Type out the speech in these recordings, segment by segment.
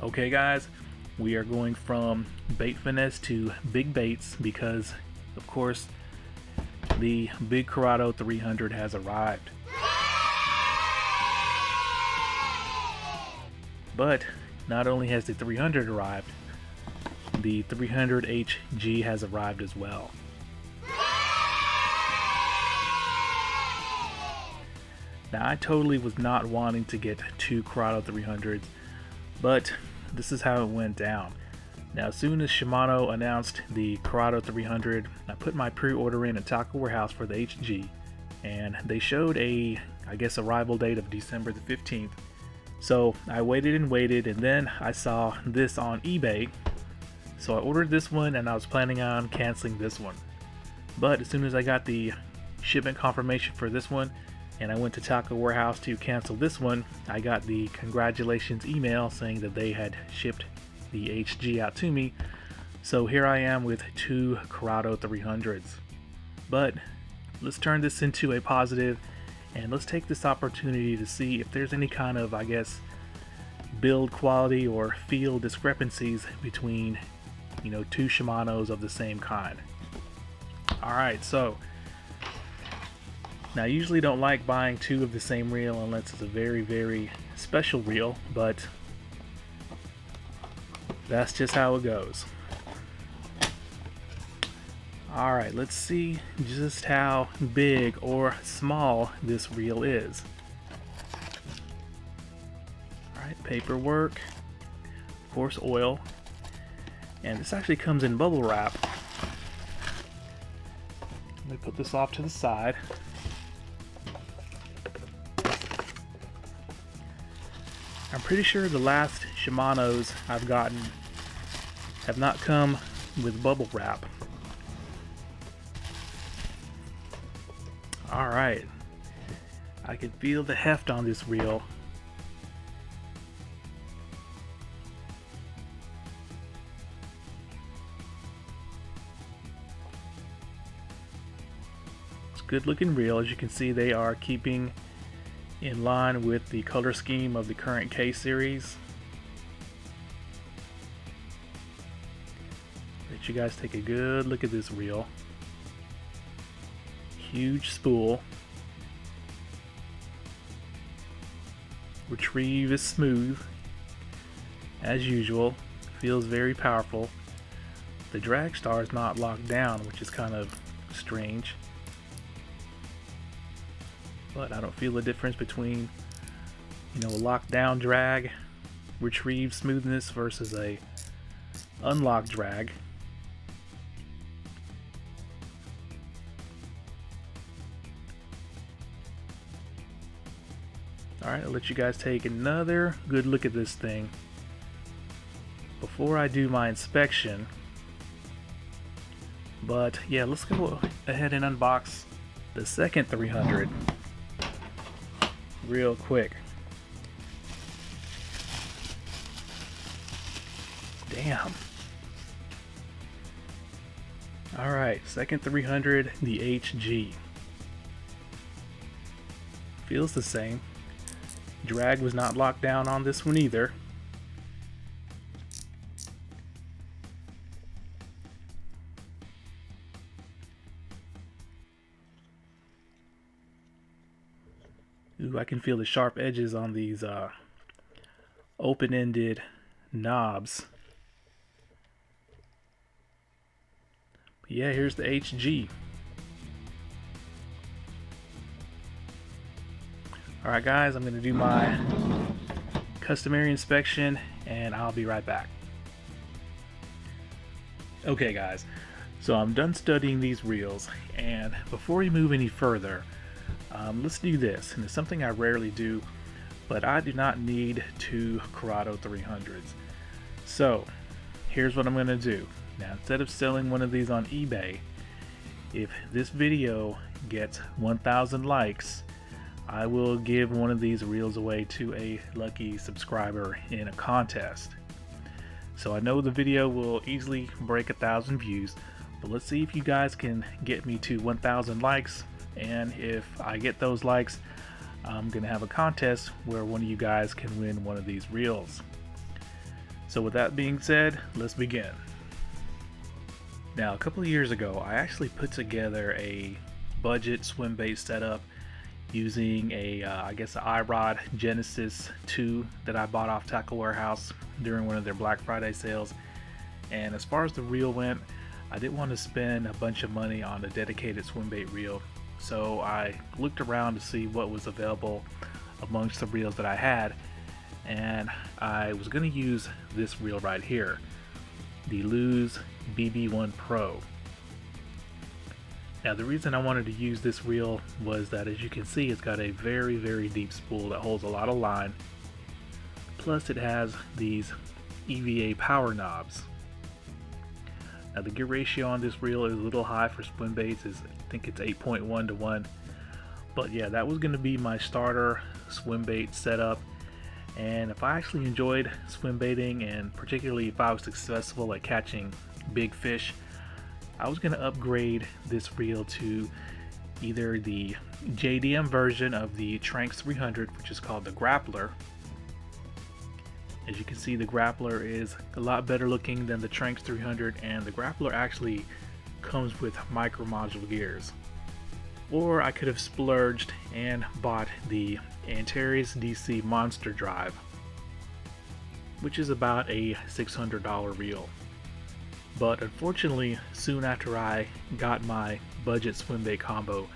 Okay guys, we are going from bait finesse to big baits because of course the big Curado 300 has arrived. But not only has the 300 arrived, the 300HG has arrived as well. Now I totally was not wanting to get two Curado 300s, but this is how it went down. Now as soon as Shimano announced the Curado 300, I put my pre-order in at Taco Warehouse for the HG, and they showed I guess arrival date of December the 15th. So I waited and waited, and then I saw this on eBay. So I ordered this one and I was planning on canceling this one. But as soon as I got the shipment confirmation for this one and I went to Taco Warehouse to cancel this one, I got the congratulations email saying that they had shipped the HG out to me. So here I am with two Curado 300s. But let's turn this into a positive and let's take this opportunity to see if there's any kind of, I guess, build quality or feel discrepancies between, you know, two Shimanos of the same kind. Alright, so now I usually don't like buying two of the same reel unless it's a very, very special reel, but that's just how it goes. Alright, let's see just how big or small this reel is. Alright, paperwork, of course oil, and this actually comes in bubble wrap. Let me put this off to the side. I'm pretty sure the last Shimanos I've gotten have not come with bubble wrap. Alright, I can feel the heft on this reel. It's a good looking reel. As you can see, they are keeping in line with the color scheme of the current K series. Let you guys take a good look at this reel. Huge spool. Retrieve is smooth as usual. Feels very powerful. The drag star is not locked down, which is kind of strange. But I don't feel the difference between, you know, a locked down drag, retrieve smoothness versus a unlocked drag. Alright, I'll let you guys take another good look at this thing before I do my inspection. But yeah, let's go ahead and unbox the second 300 real quick. Damn. Alright, second 300, the HG. Feels the same. Drag was not locked down on this one either. Ooh, I can feel the sharp edges on these open-ended knobs. But yeah, here's the HG. Alright guys, I'm going to do my customary inspection and I'll be right back. Okay guys, so I'm done studying these reels, and before we move any further, let's do this. And it's something I rarely do, but I do not need two Curado 300s. So here's what I'm going to do. Now instead of selling one of these on eBay, if this video gets 1,000 likes, I will give one of these reels away to a lucky subscriber in a contest. So I know the video will easily break 1,000 views, but let's see if you guys can get me to 1,000 likes, and if I get those likes, I'm gonna have a contest where one of you guys can win one of these reels. So with that being said, let's begin. Now, a couple of years ago, I actually put together a budget swim bait setup using I guess an iRod Genesis 2 that I bought off Tackle Warehouse during one of their Black Friday sales. And as far as the reel went, I didn't want to spend a bunch of money on a dedicated swim bait reel, so I looked around to see what was available amongst the reels that I had, and I was going to use this reel right here, the LEWS BB1 Pro. Now, the reason I wanted to use this reel was that, as you can see, it's got a very deep spool that holds a lot of line, plus it has these EVA power knobs. Now, the gear ratio on this reel is a little high for swim baits, I think it's 8.1 to 1. But yeah, that was going to be my starter swim bait setup. And if I actually enjoyed swim baiting, and particularly if I was successful at catching big fish, I was going to upgrade this reel to either the JDM version of the Tranx 300, which is called the Grappler. As you can see, the Grappler is a lot better looking than the Tranx 300, and the Grappler actually comes with micro module gears. Or I could have splurged and bought the ANTARES DC Monster Drive, which is about a $600 reel. But unfortunately, soon after I got my budget swim bait combo,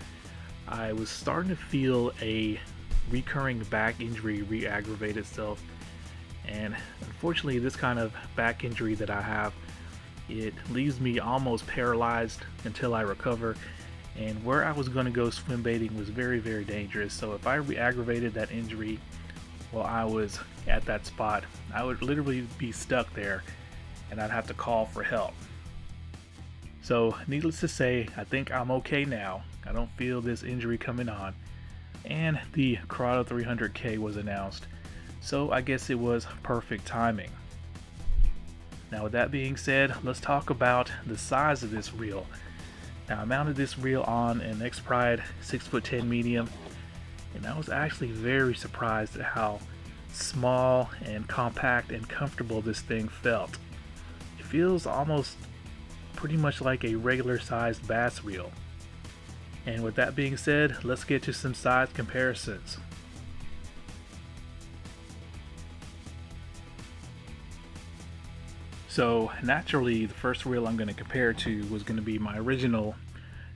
I was starting to feel a recurring back injury re-aggravate itself. And unfortunately, this kind of back injury that I have, it leaves me almost paralyzed until I recover. And where I was going to go swim baiting was very dangerous. So if I re-aggravated that injury while I was at that spot, I would literally be stuck there and I'd have to call for help. So needless to say, I think I'm okay now. I don't feel this injury coming on. And the Curado 300K was announced, so I guess it was perfect timing. Now, with that being said, let's talk about the size of this reel. Now, I mounted this reel on an X-Pride 6'10" medium, and I was actually very surprised at how small and compact and comfortable this thing felt. It feels almost pretty much like a regular sized bass reel. And with that being said, let's get to some size comparisons. So naturally, the first reel I'm going to compare to was going to be my original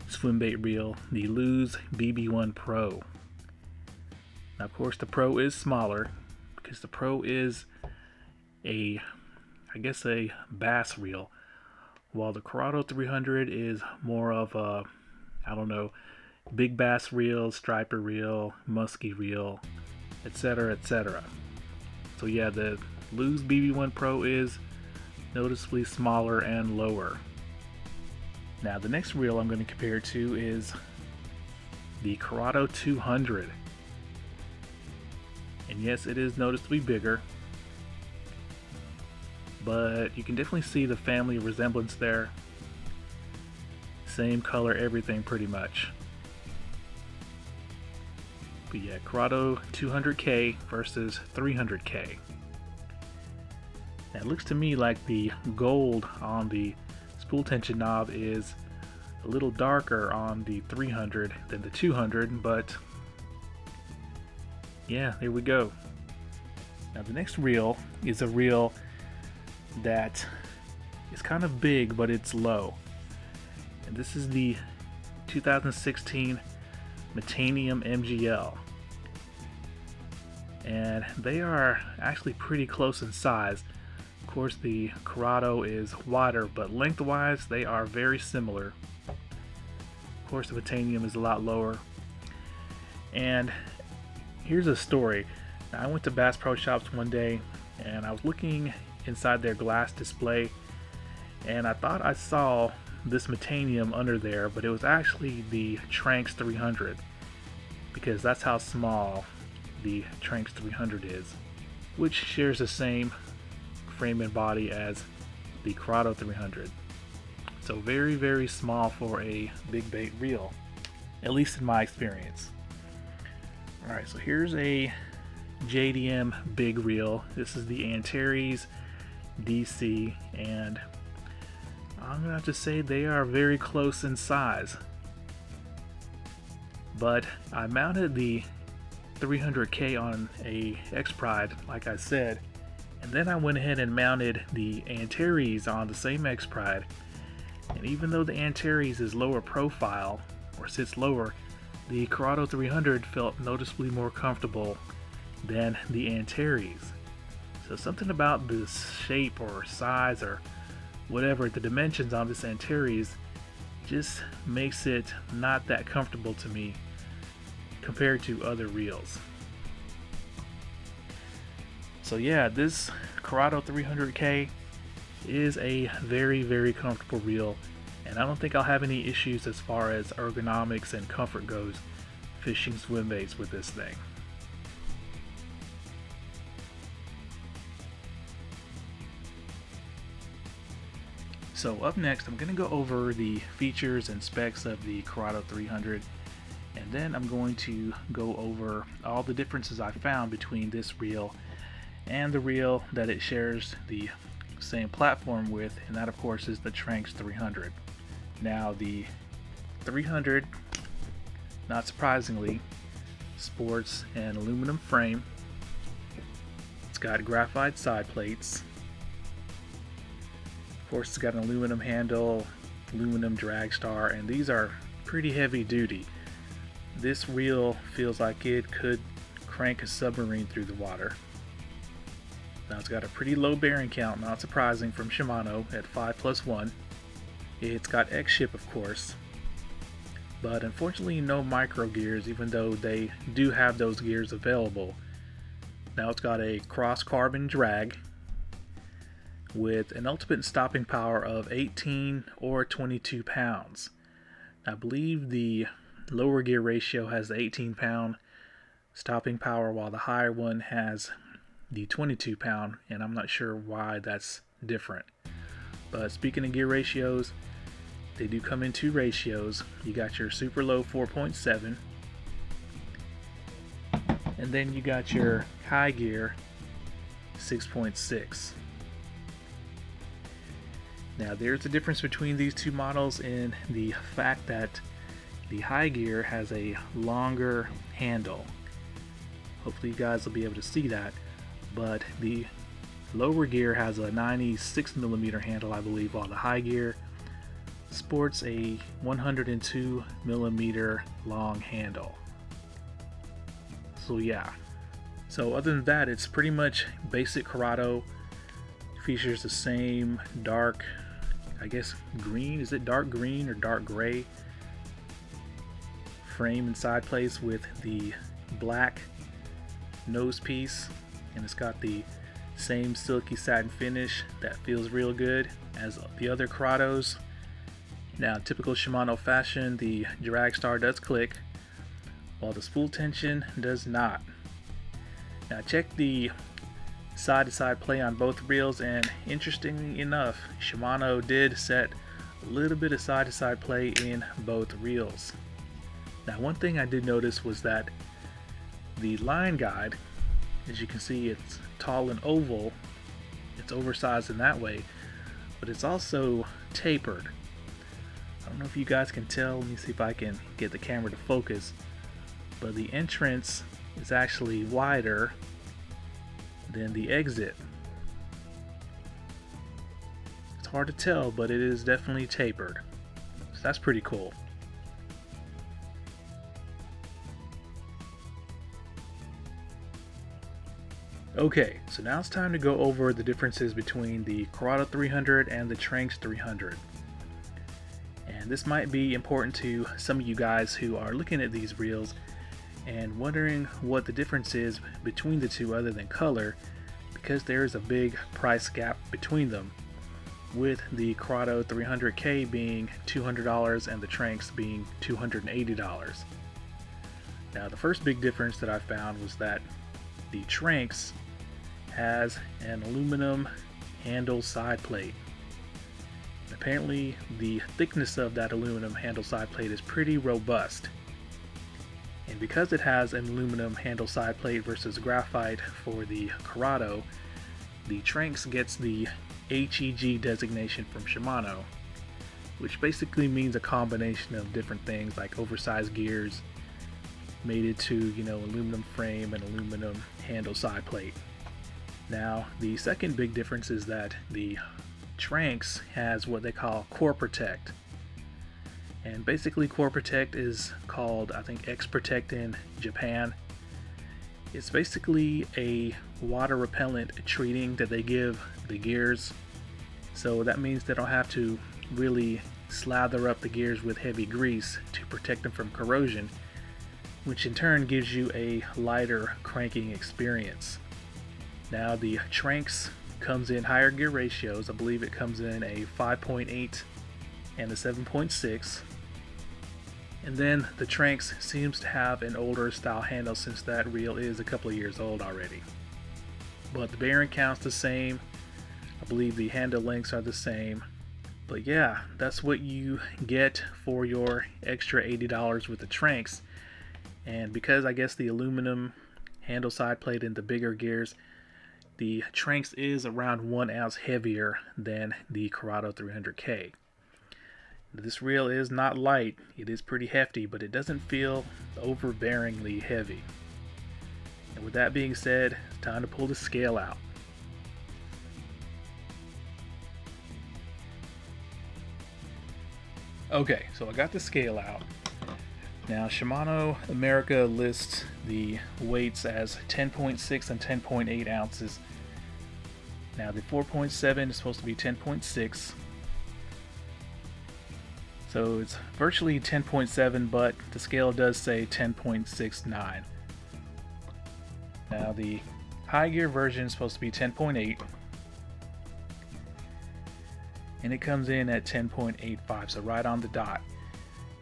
swim bait reel, the LEWS BB1 Pro. Now, of course, the Pro is smaller because the Pro is I guess a bass reel, while the Curado 300 is more of a, I don't know, big bass reel, striper reel, musky reel, etc. So yeah, the LEWS BB1 Pro is noticeably smaller and lower. Now, the next reel I'm going to compare to is the Curado 200. And yes, it is noticeably bigger, but you can definitely see the family resemblance there. Same color, everything pretty much. But yeah, Curado 200K versus 300K. Now, it looks to me like the gold on the spool tension knob is a little darker on the 300 than the 200, but yeah, there we go. Now, the next reel is a reel that is kind of big, but it's low. And this is the 2016 METANIUM MGL. And they are actually pretty close in size. Of course, the Curado is wider, but lengthwise they are very similar. Of course, the METANIUM is a lot lower. And here's a story. Now, I went to Bass Pro Shops one day and I was looking inside their glass display, and I thought I saw this METANIUM under there, but it was actually the Tranx 300, because that's how small the Tranx 300 is, which shares the same frame and body as the Curado 300. So very small for a big bait reel, at least in my experience. Alright, so here's a JDM big reel. This is the ANTARES DC, and I'm gonna have to say they are very close in size. But I mounted the 300K on a X-Pride, like I said, and then I went ahead and mounted the Antares on the same X-Pride. And even though the Antares is lower profile, or sits lower, the Curado 300 felt noticeably more comfortable than the Antares. So something about the shape or size or whatever, the dimensions on this Antares just makes it not that comfortable to me compared to other reels. So yeah, this Curado 300K is a very, very comfortable reel, and I don't think I'll have any issues as far as ergonomics and comfort goes fishing swim baits with this thing. So up next, I'm going to go over the features and specs of the Curado 300, and then I'm going to go over all the differences I found between this reel and the reel that it shares the same platform with, and that of course is the Tranx 300. Now the 300, not surprisingly, sports an aluminum frame. It's got graphite side plates. Of course, it's got an aluminum handle, aluminum drag star, and these are pretty heavy duty. This reel feels like it could crank a submarine through the water. Now it's got a pretty low bearing count, not surprising, from Shimano at 5+1. It's got X-ship, of course, but unfortunately no micro gears, even though they do have those gears available. Now it's got a cross carbon drag with an ultimate stopping power of 18 or 22 pounds. I believe the lower gear ratio has the 18-pound stopping power, while the higher one has the 22-pound, and I'm not sure why that's different. But speaking of gear ratios, they do come in two ratios. You got your super low 4.7, and then you got your high gear 6.6. Now there's a difference between these two models in the fact that the high gear has a longer handle. Hopefully you guys will be able to see that, but the lower gear has a 96mm handle, I believe, while the high gear sports a 102mm long handle. So yeah, so other than that, it's pretty much basic Curado. Features the same dark, I guess green, is it dark green or dark gray frame and side plates with the black nose piece, and it's got the same silky satin finish that feels real good as the other Curados. Now, typical Shimano fashion, the drag star does click while the spool tension does not. Now check the side-to-side play on both reels, and interestingly enough, Shimano did set a little bit of side-to-side play in both reels. Now one thing I did notice was that the line guide, as you can see, it's tall and oval, it's oversized in that way, but it's also tapered. I don't know if you guys can tell, let me see if I can get the camera to focus, but the entrance is actually wider than the exit. It's hard to tell, but it is definitely tapered. So that's pretty cool. Okay, so now it's time to go over the differences between the Curado 300 and the Tranx 300. And this might be important to some of you guys who are looking at these reels and wondering what the difference is between the two other than color, because there is a big price gap between them, with the Curado 300K being $200 and the Tranx being $280. Now the first big difference that I found was that the Tranx has an aluminum handle side plate. Apparently the thickness of that aluminum handle side plate is pretty robust. And because it has an aluminum handle side plate versus graphite for the Curado, the Tranx gets the HEG designation from Shimano, which basically means a combination of different things like oversized gears, mated to, aluminum frame and aluminum handle side plate. Now, the second big difference is that the Tranx has what they call Core Protect. And basically Core Protect is called, I think, X Protect in Japan. It's basically a water repellent treating that they give the gears. So that means they don't have to really slather up the gears with heavy grease to protect them from corrosion, which in turn gives you a lighter cranking experience. Now the Tranx comes in higher gear ratios. I believe it comes in a 5.8 and a 7.6. And then the Tranx seems to have an older style handle since that reel is a couple of years old already. But the bearing count's the same. I believe the handle lengths are the same. But yeah, that's what you get for your extra $80 with the Tranx. And because I guess the aluminum handle side plate in the bigger gears, the Tranx is around 1 ounce heavier than the Curado 300K. This reel is not light, it is pretty hefty, but it doesn't feel overbearingly heavy. And with that being said, it's time to pull the scale out. Okay, so I got the scale out. Now Shimano America lists the weights as 10.6 and 10.8 ounces. Now the 4.7 is supposed to be 10.6. So it's virtually 10.7, but the scale does say 10.69. Now the high gear version is supposed to be 10.8. And it comes in at 10.85, so right on the dot.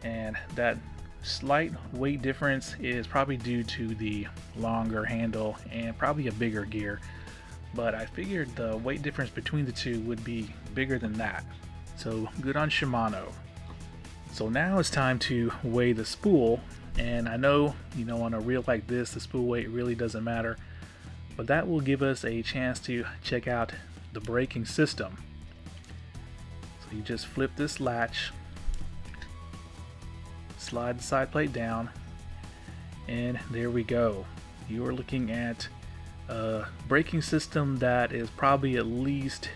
And that slight weight difference is probably due to the longer handle and probably a bigger gear. But I figured the weight difference between the two would be bigger than that. So good on Shimano. So now it's time to weigh the spool, and I know, on a reel like this, the spool weight really doesn't matter, but that will give us a chance to check out the braking system. So you just flip this latch, slide the side plate down, and there we go. You are looking at a braking system that is probably at least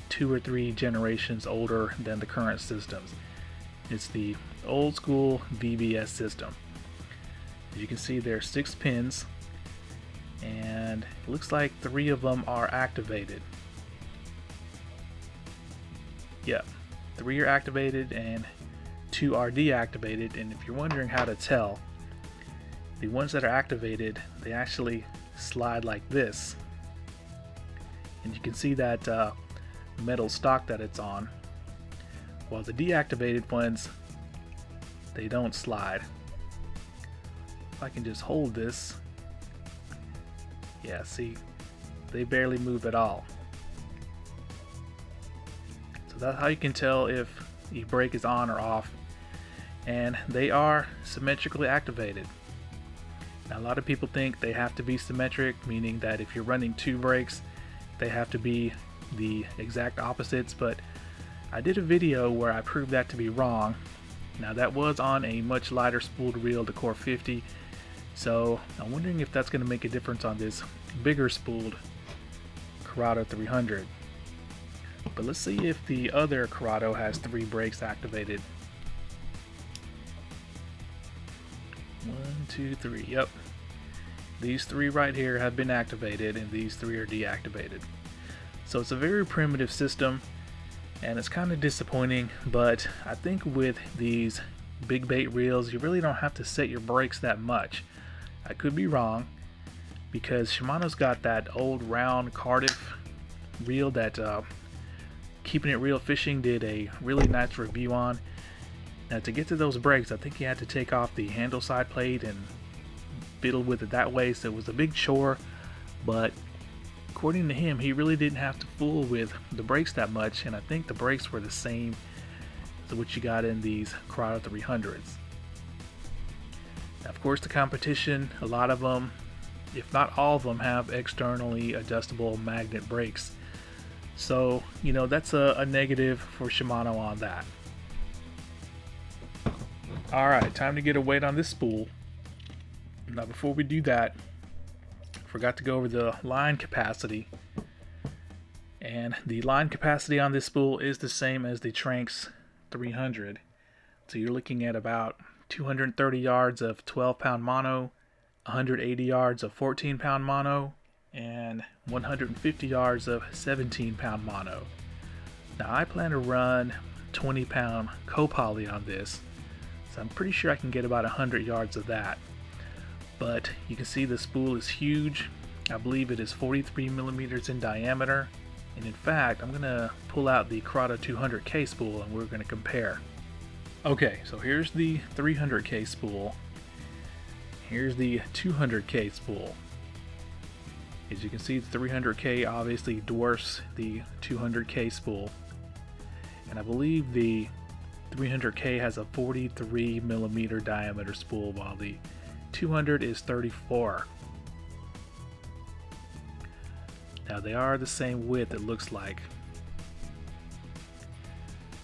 2 or 3 generations older than the current systems. It's the old school VBS system. As you can see, there are 6 pins, and it looks like 3 of them are activated. Yep, 3 are activated and 2 are deactivated. And if you're wondering how to tell, the ones that are activated, they actually slide like this, and you can see that metal stock that it's on. While the deactivated ones, they don't slide. If I can just hold this, yeah, see, they barely move at all. So that's how you can tell if the brake is on or off, and they are symmetrically activated. Now, a lot of people think they have to be symmetric, meaning that if you're running 2 brakes, they have to be the exact opposites, but I did a video where I proved that to be wrong. Now that was on a much lighter spooled reel, the Core 50, so I'm wondering if that's going to make a difference on this bigger spooled Curado 300. But let's see if the other Curado has 3 brakes activated. 1, 2, 3, yep. These 3 right here have been activated, and these 3 are deactivated. So it's a very primitive system, and it's kind of disappointing, but I think with these big bait reels, you really don't have to set your brakes that much. I could be wrong, because Shimano's got that old round Cardiff reel that Keeping It Real Fishing did a really nice review on. Now to get to those brakes, I think you had to take off the handle side plate and fiddle with it that way, so it was a big chore, but according to him, he really didn't have to fool with the brakes that much, and I think the brakes were the same as what you got in these Curado 300s. Now, of course, the competition, a lot of them, if not all of them, have externally adjustable magnet brakes. So, you know, that's a negative for Shimano on that. Alright, time to get a weight on this spool. Now before we do that, forgot to go over the line capacity. And the line capacity on this spool is the same as the Tranx 300. So you're looking at about 230 yards of 12-pound mono, 180 yards of 14-pound mono, and 150 yards of 17-pound mono. Now I plan to run 20-pound copoly on this, so I'm pretty sure I can get about 100 yards of that. But you can see the spool is huge. I believe it is 43 millimeters in diameter. And in fact, I'm gonna pull out the Curado 200K spool and we're gonna compare. Okay, so here's the 300K spool. Here's the 200K spool. As you can see, the 300K obviously dwarfs the 200K spool. And I believe the 300K has a 43 millimeter diameter spool, while the 200 is 34. Now they are the same width, it looks like.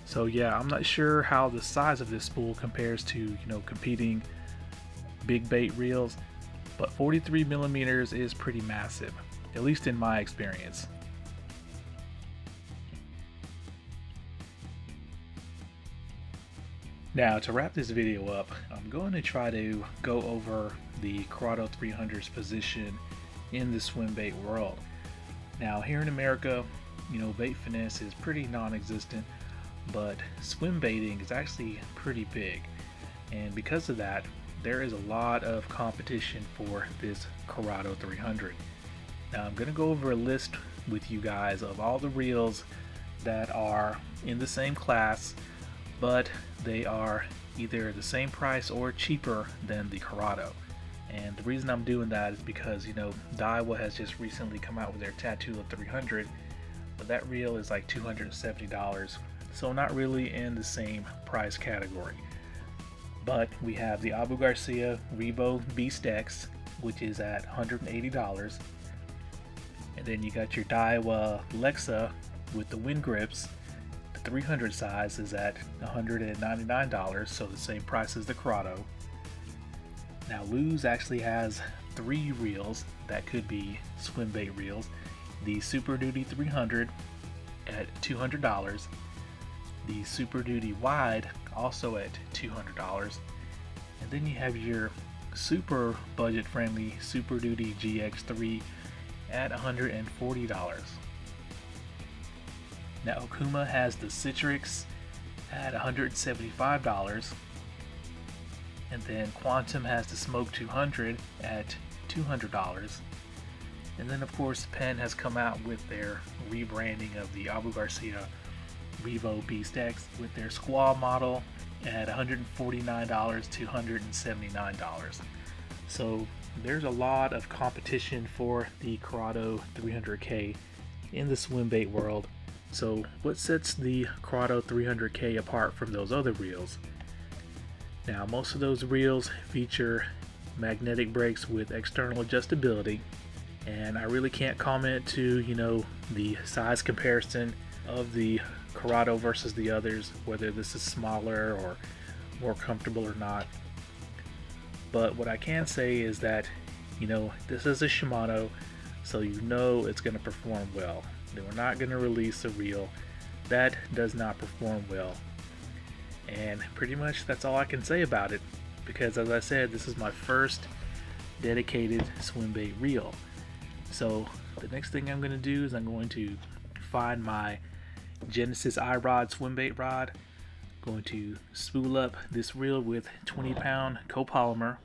So yeah, I'm not sure how the size of this spool compares to, you know, competing big bait reels, but 43 millimeters is pretty massive, at least in my experience. Now to wrap this video up, I'm going to try to go over the Curado 300's position in the swim bait world. Now here in America, you know, bait finesse is pretty non-existent, but swim baiting is actually pretty big, and because of that there is a lot of competition for this Curado 300. Now I'm going to go over a list with you guys of all the reels that are in the same class, but they are either the same price or cheaper than the Curado. And the reason I'm doing that is because, you know, DAIWA has just recently come out with their TATULA 300, but that reel is like $270, so not really in the same price category. But we have the Abu Garcia REVO Beast X, which is at $180, and then you got your DAIWA Lexa with the wind grips. The 300 size is at $199, so the same price as the Curado. Now LEWS actually has 3 reels that could be swim bait reels. The Super Duty 300 at $200, the Super Duty Wide also at $200, and then you have your super budget friendly Super Duty GX3 at $140. Now Okuma has the Citrix at $175, and then Quantum has the Smoke 200 at $200. And then of course Penn has come out with their rebranding of the Abu Garcia REVO Beast X with their Squall model at $149 to $179. So there's a lot of competition for the Curado 300K in the swim bait world. So what sets the Curado 300K apart from those other reels? Now most of those reels feature magnetic brakes with external adjustability, and I really can't comment to, you know, the size comparison of the Curado versus the others, whether this is smaller or more comfortable or not. But what I can say is that, you know, this is a Shimano, so you know it's going to perform well. They were not going to release a reel that does not perform well. And pretty much that's all I can say about it, because as I said, this is my first dedicated swim bait reel. So the next thing I'm going to do is I'm going to find my Genesis iRod swim bait rod, going to spool up this reel with 20-pound copolymer,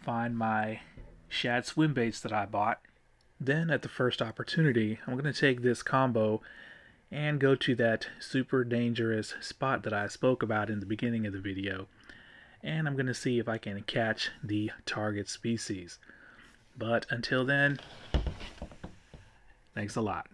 find my shad swim baits that I bought. Then at the first opportunity, I'm going to take this combo and go to that super dangerous spot that I spoke about in the beginning of the video, and I'm going to see if I can catch the target species. But until then, thanks a lot.